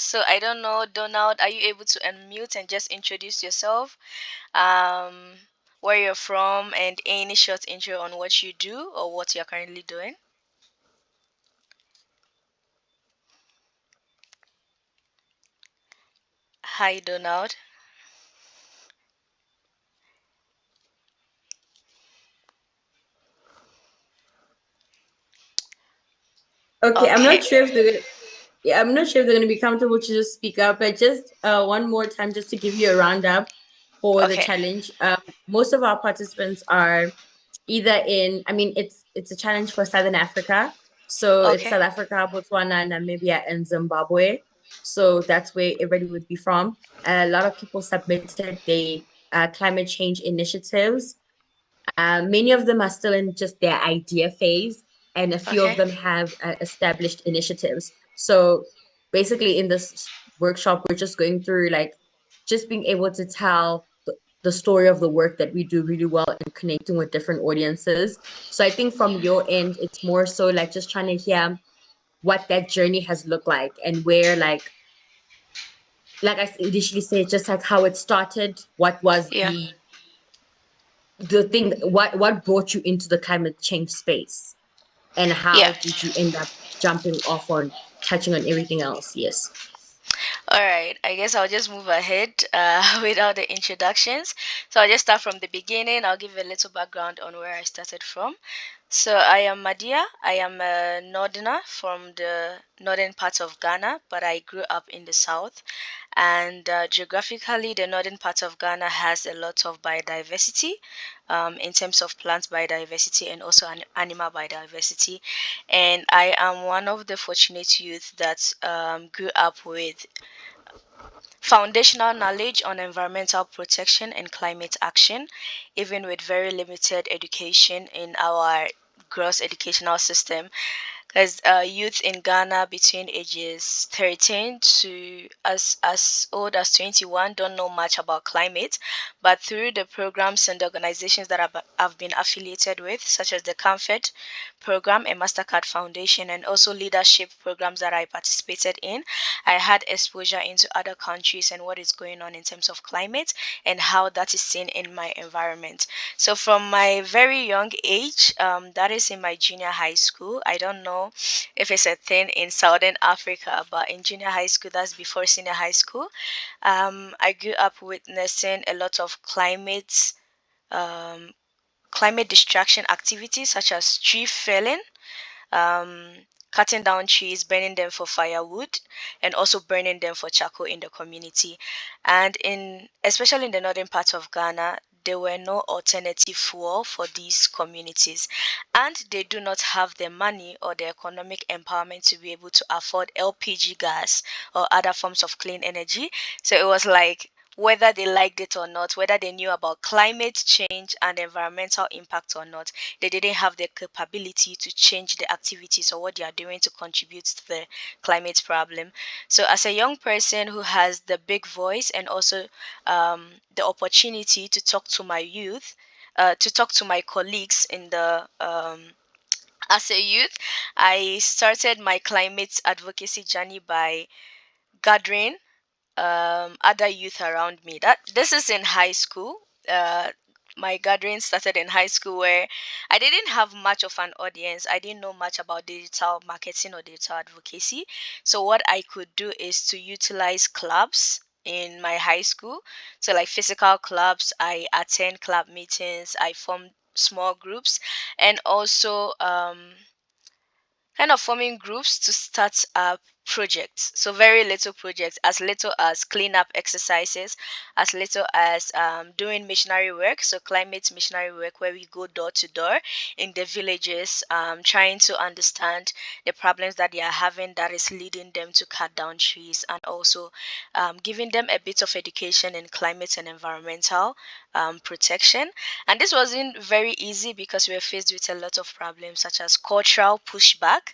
So I don't know, Donald, are you able to unmute and just introduce yourself? Where you're from and any short intro on what you do or what you're currently doing? Hi, Donald. Okay, I'm Okay. not sure if they're gonna, yeah, I'm not sure if they're gonna be comfortable to just speak up, but just one more time, just to give you a roundup for the Okay. challenge. Most of our participants are either in, I mean, it's a challenge for Southern Africa, so it's Okay. South Africa, Botswana, Namibia, and Zimbabwe. So that's where everybody would be from. A lot of people submitted the climate change initiatives. Many of them are still in just their idea phase, and a few of Okay. them have established initiatives. So basically, in this workshop, we're just going through like just being able to tell the story of the work that we do really well and connecting with different audiences. So I think from your end, it's more so like just trying to hear what that journey has looked like and where like I initially said, just like how it started, what was Yeah. the thing, what brought you into the climate change space, and Yeah. how did you end up jumping off on touching on everything else? Yes. All right. I guess I'll just move ahead without the introductions. So I'll just start from the beginning. I'll give a little background on where I started from. So I am Mardia. I am a northerner from the northern part of Ghana, but I grew up in the south. And geographically, the northern part of Ghana has a lot of biodiversity in terms of plant biodiversity and also animal biodiversity. And I am one of the fortunate youth that grew up with foundational knowledge on environmental protection and climate action, even with very limited education in our gross educational system, because youth in Ghana between ages 13 to as old as 21 don't know much about climate, but through the programs and organizations that I've been affiliated with, such as the Comfort program and Mastercard Foundation, and also leadership programs that I participated in, I had exposure into other countries and what is going on in terms of climate and how that is seen in my environment. So from my very young age, that is in my junior high school. I don't know if it's a thing in Southern Africa, but in junior high school, that's before senior high school. I grew up witnessing a lot of um, climate distraction activities such as tree felling, cutting down trees, burning them for firewood, and also burning them for charcoal in the community. And in especially in the northern part of Ghana, there were no alternative fuel for these communities, and they do not have the money or the economic empowerment to be able to afford LPG gas or other forms of clean energy. So it was like whether they liked it or not, whether they knew about climate change and environmental impact or not, they didn't have the capability to change the activities or what they are doing to contribute to the climate problem. So, as a young person who has the big voice and also the opportunity to talk to my youth, to talk to my colleagues in the as a youth, I started my climate advocacy journey by gathering other youth around me. That this is in high school. My gathering started in high school where I didn't have much of an audience. I didn't know much about digital marketing or digital advocacy. So what I could do is to utilize clubs in my high school. So like physical clubs, I attend club meetings, I form small groups, and also kind of forming groups to start up projects. So very little projects, as little as cleanup exercises, as little as doing missionary work. So climate missionary work, where we go door to door in the villages, trying to understand the problems that they are having that is leading them to cut down trees, and also giving them a bit of education in climate and environmental. protection. And this wasn't very easy because we were faced with a lot of problems, such as cultural pushback,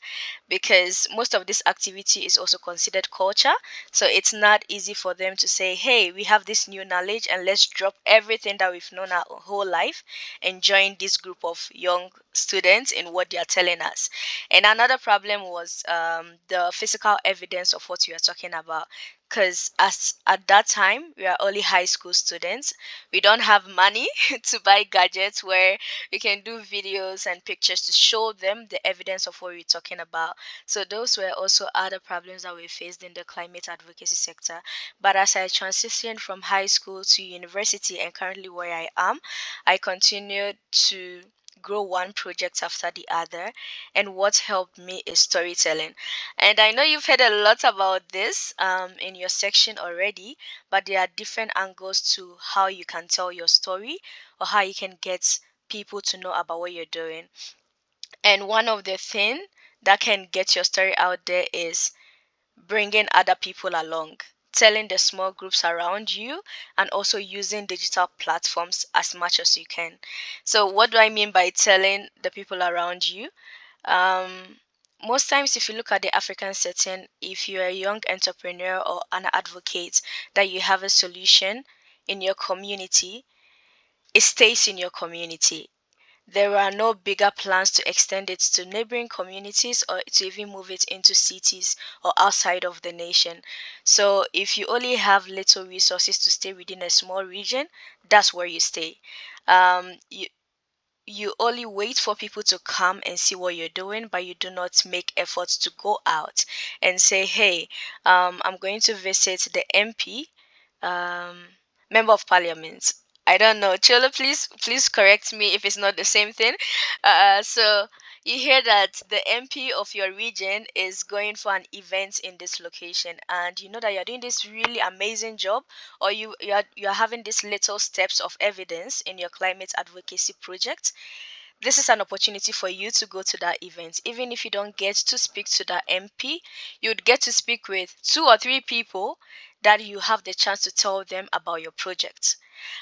because most of this activity is also considered culture. So it's not easy for them to say, hey, we have this new knowledge and let's drop everything that we've known our whole life and join this group of young students in what they are telling us. And another problem was the physical evidence of what we are talking about. Because as at that time we are only high school students, we don't have money to buy gadgets where we can do videos and pictures to show them the evidence of what we're talking about. So those were also other problems that we faced in the climate advocacy sector. But as I transitioned from high school to university and currently where I am, I continued to grow one project after the other. And what helped me is storytelling. And I know you've heard a lot about this in your section already, but there are different angles to how you can tell your story or how you can get people to know about what you're doing. And one of the thing that can get your story out there is bringing other people along, telling the small groups around you, and also using digital platforms as much as you can. So, what do I mean by telling the people around you? Um, Most times, if you look at the African setting, if you're a young entrepreneur or an advocate that you have a solution in your community, it stays in your community. There are no bigger plans to extend it to neighboring communities or to even move it into cities or outside of the nation. So, if you only have little resources to stay within a small region, that's where you stay. You only wait for people to come and see what you're doing, but you do not make efforts to go out and say, hey, I'm going to visit the MP, um, member of parliament. I don't know. Cholo, please correct me if it's not the same thing. So you hear that the MP of your region is going for an event in this location, and you know that you're doing this really amazing job, or you're having these little steps of evidence in your climate advocacy project. This is an opportunity for you to go to that event. Even if you don't get to speak to the MP, you'd get to speak with two or three people that you have the chance to tell them about your project.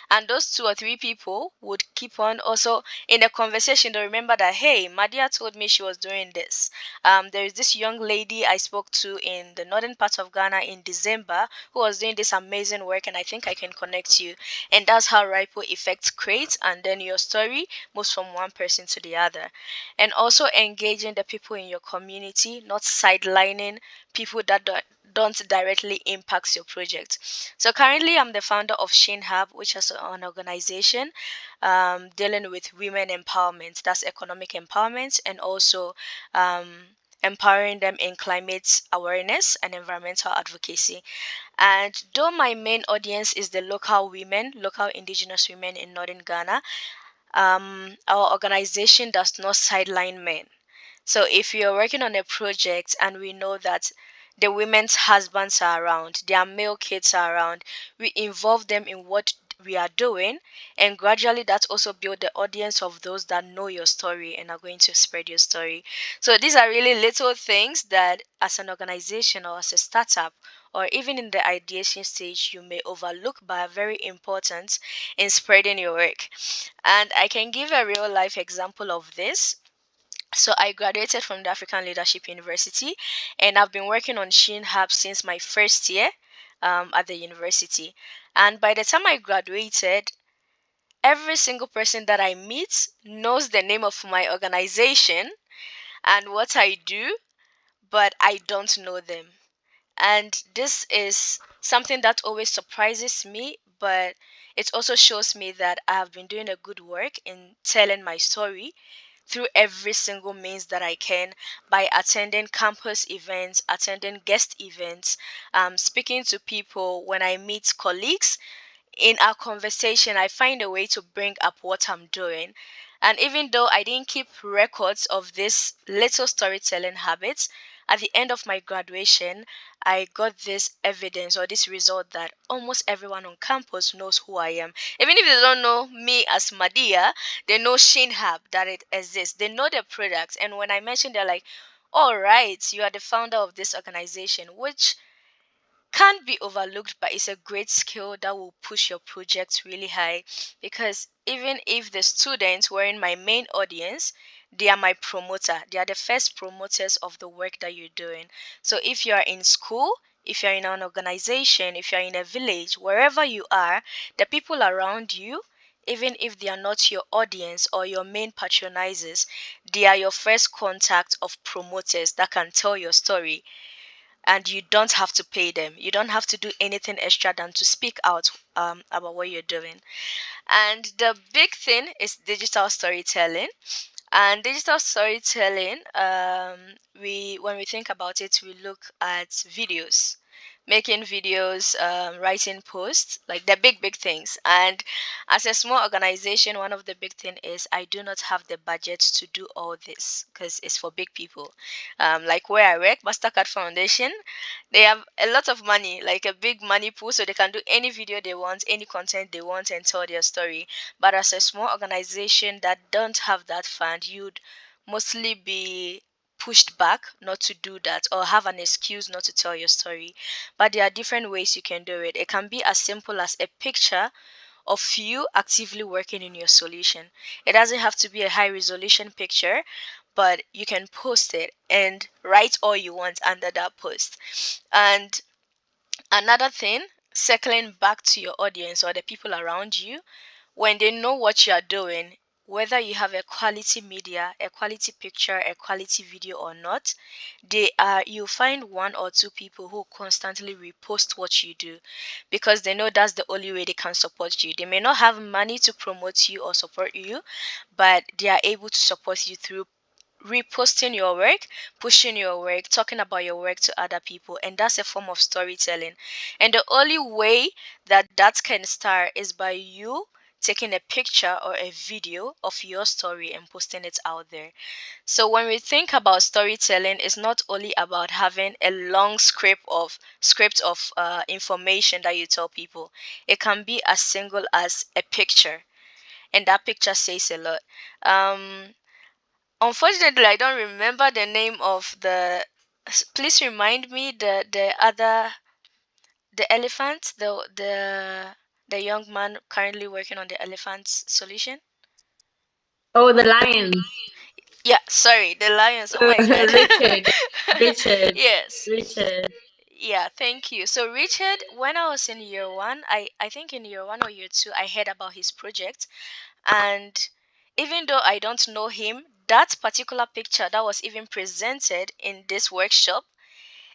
And those two or three people would keep on also in a conversation. They remember that, hey, Mardia told me she was doing this. There is this young lady I spoke to in the northern part of Ghana in December who was doing this amazing work, and I think I can connect you. And that's how ripple effect creates, and then your story moves from one person to the other. And also engaging the people in your community, not sidelining people that don't directly impact your project. So currently, I'm the founder of Sheane Hub, which is an organization dealing with women empowerment. That's economic empowerment and also empowering them in climate awareness and environmental advocacy. And though my main audience is the local women, local indigenous women in northern Ghana, our organization does not sideline men. So if you're working on a project and we know that the women's husbands are around, their male kids are around, we involve them in what we are doing, and gradually that also build the audience of those that know your story and are going to spread your story. So these are really little things that as an organization or as a startup or even in the ideation stage you may overlook but are very important in spreading your work. And I can give a real life example of this. So I graduated from the African Leadership University, and I've been working on Sheane Hub since my first year at the university. And by the time I graduated, every single person that I meet knows the name of my organization and what I do, but I don't know them. And this is something that always surprises me, but it also shows me that I have been doing a good work in telling my story through every single means that I can by attending campus events, attending guest events, speaking to people when I meet colleagues. In our conversation, I find a way to bring up what I'm doing. And even though I didn't keep records of this little storytelling habits, at the end of my graduation, I got this evidence or this result that almost everyone on campus knows who I am. Even if they don't know me as Madia, they know Sheen Hub, that it exists. They know the products. And when I mention, they're like, all right, you are the founder of this organization, which can't be overlooked, but it's a great skill that will push your project really high. Because even if the students were in my main audience, they are my promoter. They are the first promoters of the work that you're doing. So if you are in school, if you're in an organization, if you're in a village, wherever you are, the people around you, even if they are not your audience or your main patronizers, they are your first contact of promoters that can tell your story, and you don't have to pay them. You don't have to do anything extra than to speak out about what you're doing. And the big thing is digital storytelling. And digital storytelling, we when we think about it, we look at videos, making videos, writing posts, like the big things. And as a small organization, one of the big thing is I do not have the budget to do all this because it's for big people. Like where I work, Mastercard Foundation, they have a lot of money, like a big money pool, so they can do any video they want, any content they want, and tell their story. But as a small organization that don't have that fund, you'd mostly be pushed back not to do that or have an excuse not to tell your story. But there are different ways you can do it. It can be as simple as a picture of you actively working in your solution. It doesn't have to be a high resolution picture, but you can post it and write all you want under that post. And another thing, circling back to your audience or the people around you, when they know what you are doing, whether you have a quality media, a quality picture, a quality video or not, you find one or two people who constantly repost what you do because they know that's the only way they can support you. They may not have money to promote you or support you, but they are able to support you through reposting your work, pushing your work, talking about your work to other people, and that's a form of storytelling. And the only way that that can start is by you taking a picture or a video of your story and posting it out there. So when we think about storytelling, it's not only about having a long script of information that you tell people. It can be as single as a picture, and that picture says a lot. Um, Unfortunately, I don't remember the name of the. Please remind me the other, the elephant, the young man currently working on the elephant's solution. Oh, the lions. Yeah, sorry, the lions. Oh my god. Richard. Richard. Yes. Richard. Yeah, thank you. So Richard, when I was in year one, I think in year one or year two, I heard about his project, and even though I don't know him, that particular picture that was even presented in this workshop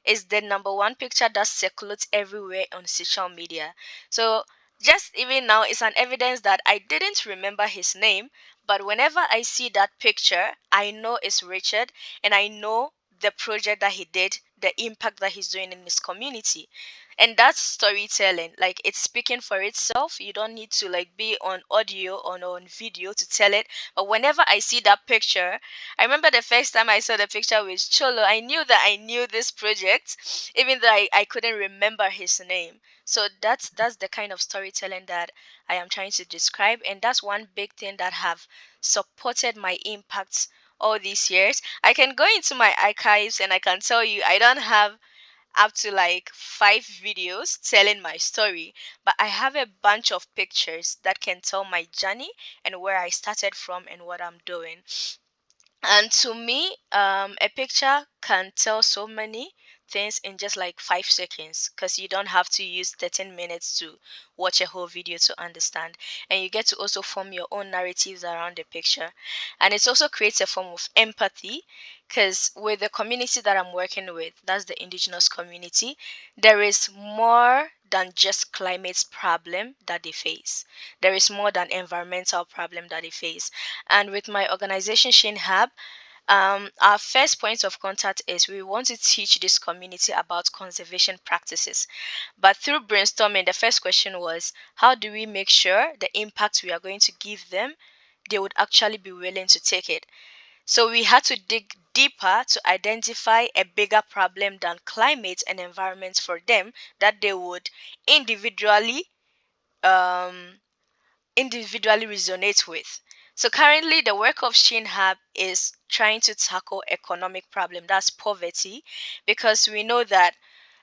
is the number one picture that circulates everywhere on social media. So just even now, it's an evidence that I didn't remember his name, but whenever I see that picture, I know it's Richard, and I know the project that he did, the impact that he's doing in his community. And that's storytelling. Like it's speaking for itself. You don't need to like be on audio or on video to tell it. But whenever I see that picture, I remember the first time I saw the picture with Cholo, I knew that I knew this project, even though I couldn't remember his name. So that's the kind of storytelling that I am trying to describe, and that's one big thing that have supported my impacts all these years. I can go into my archives and I can tell you I don't have up to like 5 videos telling my story, but I have a bunch of pictures that can tell my journey and where I started from and what I'm doing. And to me, a picture can tell so many things in just like 5 seconds because you don't have to use 13 minutes to watch a whole video to understand. And you get to also form your own narratives around the picture. And it also creates a form of empathy because with the community that I'm working with, that's the indigenous community, there is more than just climate problem that they face. There is more than environmental problem that they face. And with my organization, Sheane Hub, our first point of contact is we want to teach this community about conservation practices. But through brainstorming, the first question was how do we make sure the impact we are going to give them, they would actually be willing to take it? So we had to dig deeper to identify a bigger problem than climate and environment for them that they would individually um, individually resonate with. So currently the work of Sheane Hub is trying to tackle economic problem, that's poverty, because we know that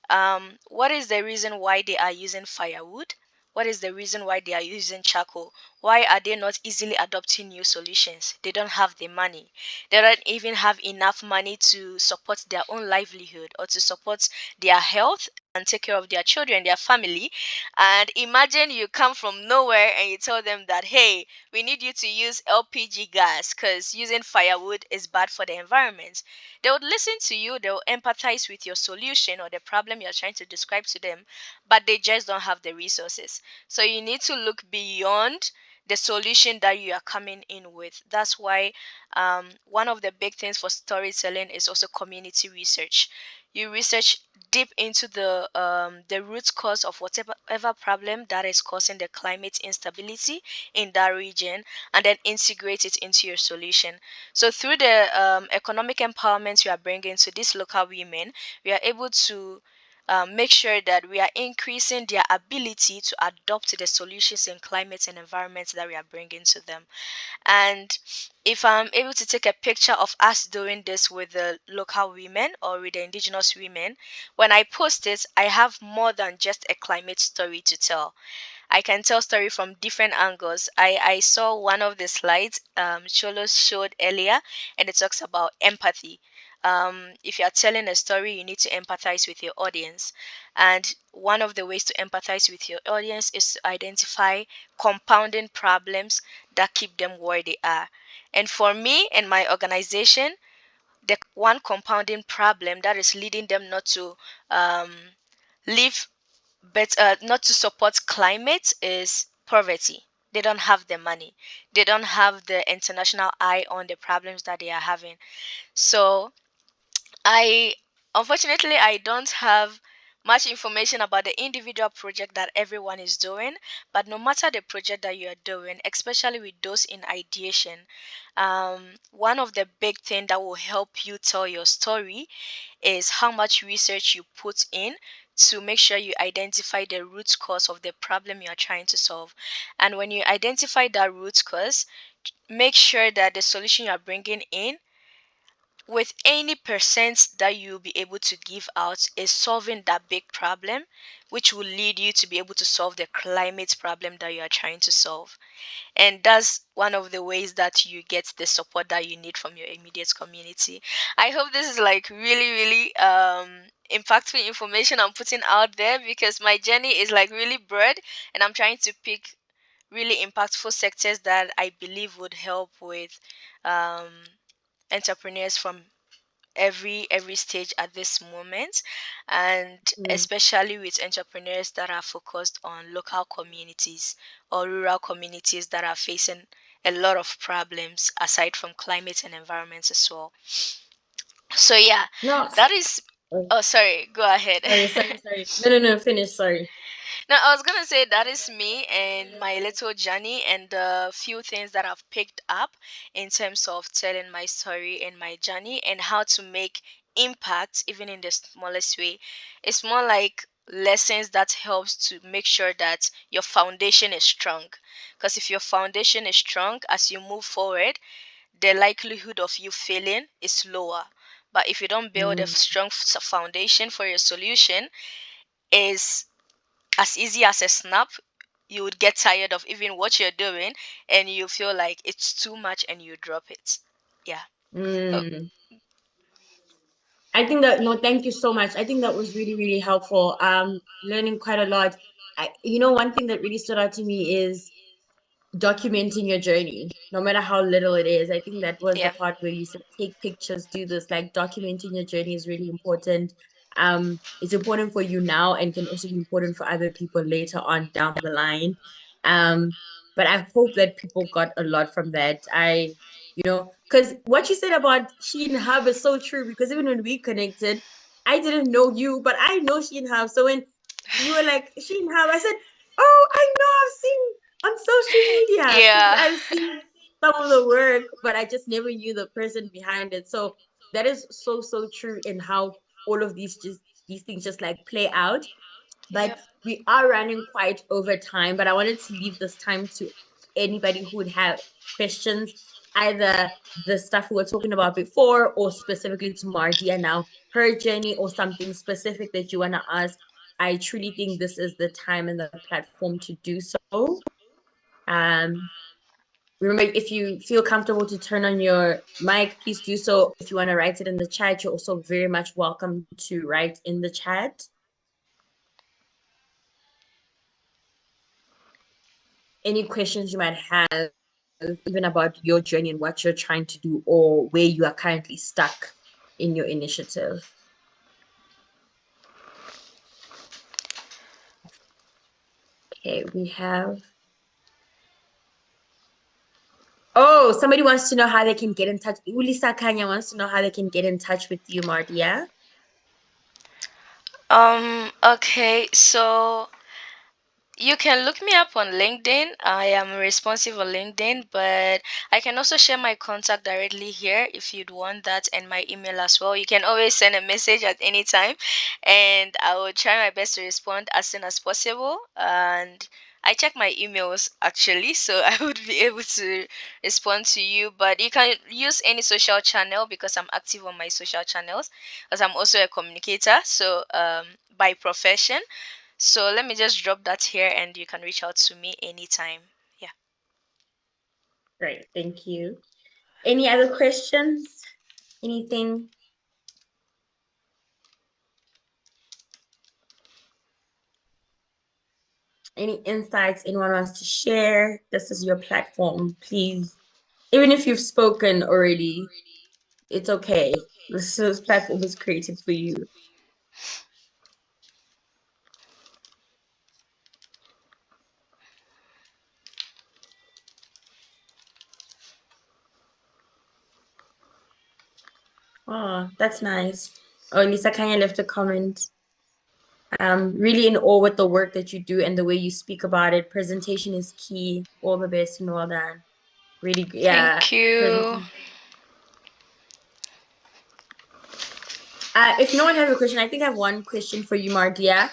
What is the reason why they are using firewood? What is the reason why they are using charcoal? Why are they not easily adopting new solutions? They don't have the money. They don't even have enough money to support their own livelihood or to support their health and take care of their children, their family. And imagine you come from nowhere and you tell them that, hey, we need you to use LPG gas because using firewood is bad for the environment. They would listen to you, they'll empathize with your solution or the problem you're trying to describe to them, but they just don't have the resources. So you need to look beyond the solution that you are coming in with. That's why one of the big things for storytelling is also community research. You research deep into the root cause of whatever problem that is causing the climate instability in that region, and then integrate it into your solution. So through the economic empowerment we are bringing to these local women, we are able to make sure that we are increasing their ability to adopt the solutions in climate and environment that we are bringing to them. And if I'm able to take a picture of us doing this with the local women or with the indigenous women, when I post it, I have more than just a climate story to tell. I can tell story from different angles. I saw one of the slides Cholo showed earlier, and it talks about empathy. If you are telling a story, you need to empathize with your audience. And one of the ways to empathize with your audience is to identify compounding problems that keep them where they are. And for me and my organization, the one compounding problem that is leading them not to live but not to support climate is poverty. They don't have the money. They don't have the international eye on the problems that they are having. So I unfortunately I don't have much information about the individual project that everyone is doing, but no matter the project that you are doing, especially with those in ideation, one of the big thing that will help you tell your story is how much research you put in to make sure you identify the root cause of the problem you are trying to solve. And when you identify that root cause, make sure that the solution you are bringing in, with any percent that you'll be able to give out, is solving that big problem, which will lead you to be able to solve the climate problem that you are trying to solve. And that's one of the ways that you get the support that you need from your immediate community. I hope this is like really really impactful information I'm putting out there, because my journey is like really broad, and I'm trying to pick really impactful sectors that I believe would help with um, entrepreneurs from every stage at this moment, and Mm. especially with entrepreneurs that are focused on local communities or rural communities that are facing a lot of problems aside from climate and environment as well. So yeah, No, that is. oh, Oh, sorry, go ahead. sorry. No, no, no, finish, sorry. Now, I was gonna say that is me and my little journey and the few things that I've picked up in terms of telling my story and my journey and how to make impact even in the smallest way. It's more like lessons that helps to make sure that your foundation is strong. Because if your foundation is strong, as you move forward, the likelihood of you failing is lower. But if you don't build a Mm. strong foundation for your solution, is as easy as a snap, you would get tired of even what you're doing and you feel like it's too much and you drop it. Yeah. Oh, Mm. I think that, no, thank you so much. I think that was really, really helpful. Learning quite a lot. One thing that really stood out to me is documenting your journey, no matter how little it is. I think that was the yeah. part where you said take pictures, do this. Like documenting your journey is really important. It's important for you now and can also be important for other people later on down the line. Um, but I hope that people got a lot from that. Because what you said about Sheane Hub is so true, because even when we connected, I didn't know you, but I know Sheane Hub. So when you were like, Sheane Hub, I said, oh, I know, I've seen on social media because Yeah. I've seen some of the work, but I just never knew the person behind it. So that is so, so true in how all of these things just like play out. But Yep. we are running quite over time. But I wanted to leave this time to anybody who would have questions. either the stuff we were talking about before or specifically to Mardia now, her journey or something specific that you want to ask, I truly think this is the time and the platform to do so. Um, Remember, if you feel comfortable to turn on your mic, please do so. If you want to write it in the chat, you're also very much welcome to write in the chat. Any questions you might have, even about your journey and what you're trying to do or where you are currently stuck in your initiative. Okay, we have. Oh, somebody wants to know how they can get in touch. Ulisa Kanya wants to know how they can get in touch with you, Mardia. Okay, so you can look me up on LinkedIn. I am responsive on LinkedIn, but I can also share my contact directly here if you'd want that, and my email as well. You can always send a message at any time, and I will try my best to respond as soon as possible. And I check my emails actually, so I would be able to respond to you. But you can use any social channel because I'm active on my social channels, as I'm also a communicator. So by profession. So let me just drop that here and you can reach out to me anytime. Yeah. Great, thank you. Any other questions? Anything? Any insights anyone wants to share? This is your platform. Please, even if you've spoken already, it's okay. This platform is created for you. Oh, that's nice. Oh, Lisa Kanya left a comment. Really in awe with the work that you do and the way you speak about it. Presentation is key. All the best and well done. Really, yeah. Thank you. Presentation. If no one has a question, I think I have one question for you, Mardia.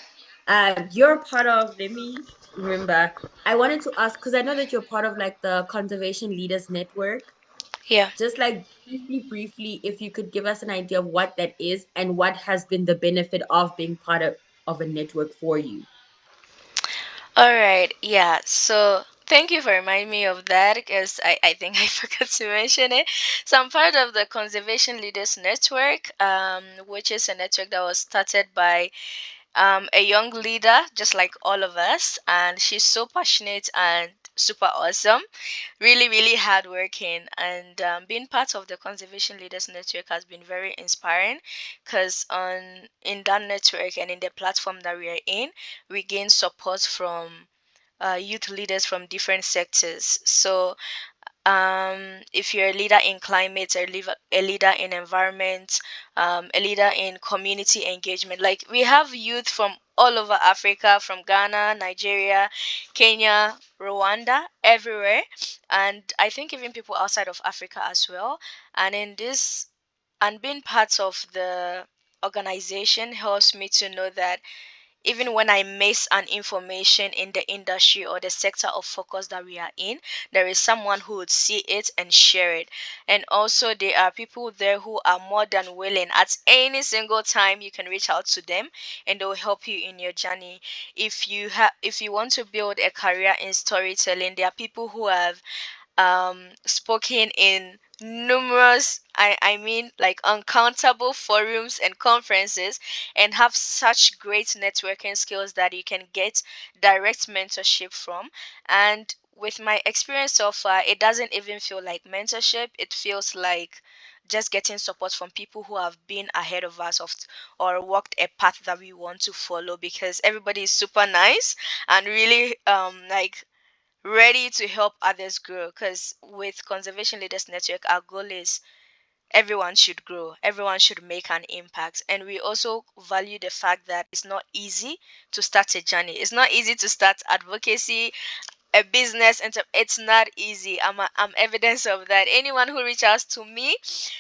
You're part of, let me remember. I wanted to ask, because I know that you're part of like the Conservation Leaders Network. Yeah. Just like briefly, if you could give us an idea of what that is and what has been the benefit of being part of a network for you. All right. Yeah. So thank you for reminding me of that because I think I forgot to mention it. So I'm part of the Conservation Leaders Network, which is a network that was started by a young leader, just like all of us, and she's so passionate and super awesome, really, really hardworking. And being part of the Conservation Leaders Network has been very inspiring because on in that network and in the platform that we are in, we gain support from youth leaders from different sectors. So if you're a leader in climate, a leader in environment, a leader in community engagement, like we have youth from all over Africa, from Ghana, Nigeria, Kenya, Rwanda, everywhere, and I think even people outside of Africa as well. And in this, and being part of the organization helps me to know that even when I miss an information in the industry or the sector of focus that we are in, there is someone who would see it and share it. And also, there are people there who are more than willing at any single time you can reach out to them and they will help you in your journey. If you want to build a career in storytelling, there are people who have spoken in numerous I mean like uncountable forums and conferences and have such great networking skills that you can get direct mentorship from. And with my experience so far, it doesn't even feel like mentorship, it feels like just getting support from people who have been ahead of us of or walked a path that we want to follow, because everybody is super nice and really like ready to help others grow. Because with Conservation Leaders Network, our goal is everyone should grow, everyone should make an impact. And we also value the fact that it's not easy to start a journey, it's not easy to start advocacy, a business, and it's not easy. I'm evidence of that. Anyone who reaches out to me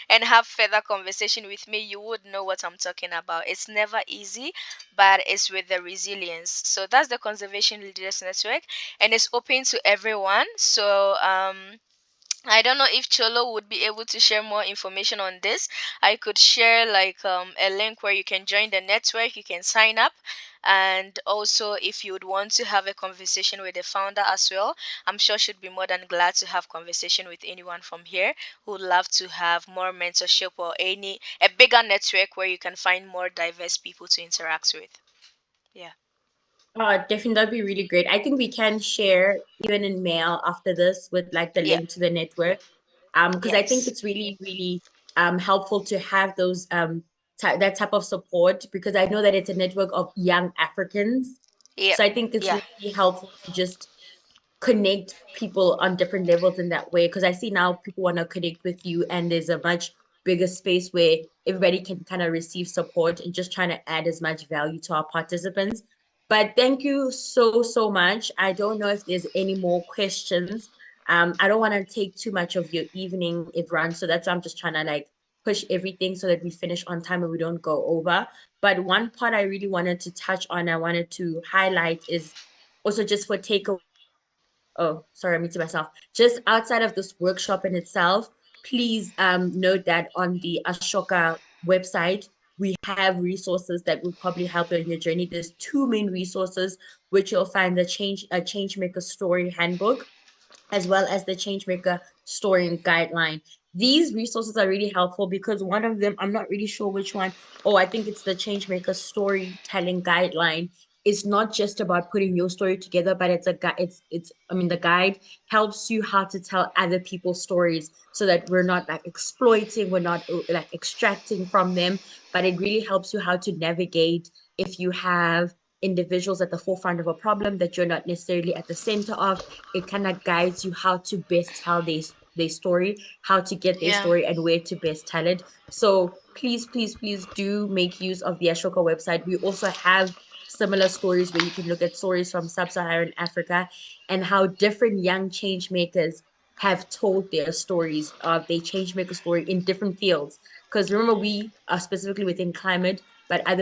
and have further conversation with me, you would know what I'm talking about. It's never easy, but it's with the resilience. So that's the Conservation Leaders Network, and it's open to everyone. So I don't know if Cholo would be able to share more information on this. I could share like a link where you can join the network, you can sign up, and also if you would want to have a conversation with the founder as well, I'm sure she'd be more than glad to have conversation with anyone from here who would love to have more mentorship or any a bigger network where you can find more diverse people to interact with. Yeah. Definitely, that'd be really great. I think we can share even in mail after this with like the Yeah. link to the network. Because I think Yes. it's really, really helpful to have those that type of support because I know that it's a network of young Africans. Yep. So I think it's Yeah. really helpful to just connect people on different levels in that way. Because I see now people want to connect with you, and there's a much bigger space where everybody can kind of receive support and just trying to add as much value to our participants. But thank you so, so much. I don't know if there's any more questions. I don't want to take too much of your evening, Ivran. So that's why I'm just trying to like push everything so that we finish on time and we don't go over. But one part I really wanted to touch on, I wanted to highlight is also just for takeaway. Oh, sorry, I'm muting myself. Just outside of this workshop in itself, please note that on the Ashoka website, we have resources that will probably help you on your journey. There's two main resources, which you'll find the change maker story handbook as well as the Changemaker Story Guideline. These resources are really helpful because one of them, I'm not really sure which one. Oh, I think it's the Changemaker Storytelling Guideline. It's not just about putting your story together, but it's a guide. I mean, the guide helps you how to tell other people's stories so that we're not like exploiting, we're not like extracting from them, but it really helps you how to navigate if you have individuals at the forefront of a problem that you're not necessarily at the center of. It kind of guides you how to best tell their story, how to get their Yeah. story, and where to best tell it. So please, please, please do make use of the Ashoka website. We also have similar stories where you can look at stories from sub-Saharan Africa and how different young change makers have told their stories of their change maker story in different fields. Because remember, we are specifically within climate, but other